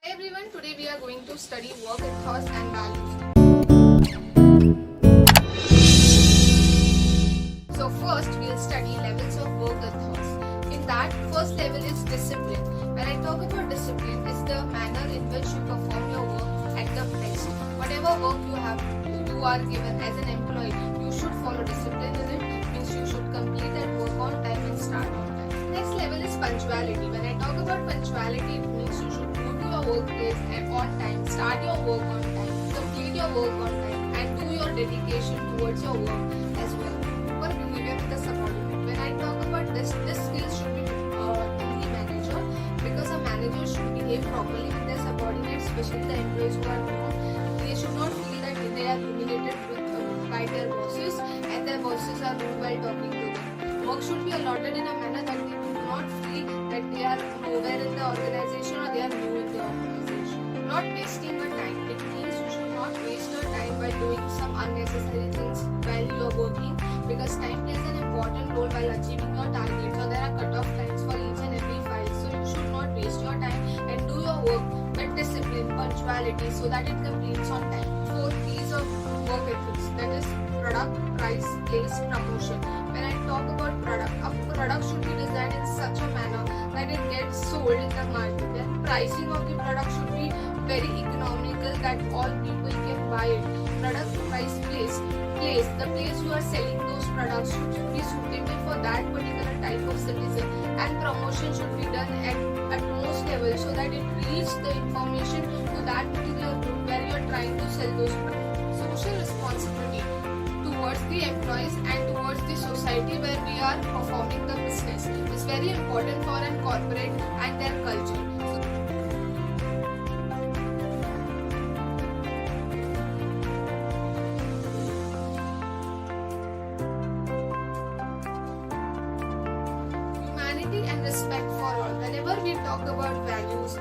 Hi everyone, today we are going to study work ethos and values. So first we will study levels of work ethos. In that, first level is discipline. When I talk about discipline, it's the manner in which you perform your work at the best. Whatever work you are given as an employee, you should follow discipline in it. Means you should complete that work on time and start on time. Next level is punctuality. When I talk about punctuality, it means you should go to your workplace on time, start your work on time, complete your work on time, and do your dedication towards your work as well. For behavior with the subordinate. When I talk about this skill should be in the manager, because a manager should behave properly with their subordinates, especially the employees who are new. They should not feel that they are humiliated by their bosses and their bosses are rude while talking to them. Work should be allotted in a manner that they do not feel that they are nowhere in the organization or they are new in the organization. Not wasting your time. It means you should not waste your time by doing some unnecessary things while you are working, because time plays an important role while achieving your targets. So there are cut-off times for each and every file. So you should not waste your time and do your work with discipline, punctuality, so that it completes on time. 4 P's of work ethics, that is product, price, place, promotion. When I talk about product, a product should be designed in such a manner that it gets sold in the market. Then pricing of the product should be very economical that all people can buy it. Product, price, place. The place you are selling those products should be suitable for that particular type of citizen, and promotion should be done at most level so that it reaches the information to that particular group where you are trying to sell those products. Social responsibility towards the employees and towards the society where we are performing the business is very important for an corporate and their culture. Humanity and respect for all. Whenever we talk about values,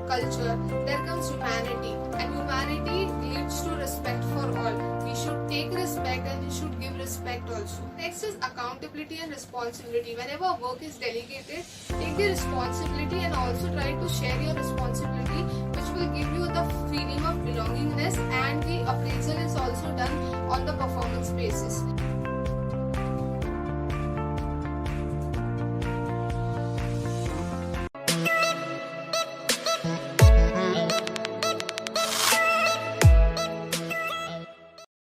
culture, there comes humanity, and humanity leads to respect for all. We should take respect and we should give respect also. Next is accountability and responsibility. Whenever work is delegated, take the responsibility and also try to share your responsibility, which will give you the feeling of belongingness, and the appraisal is also done on the performance basis.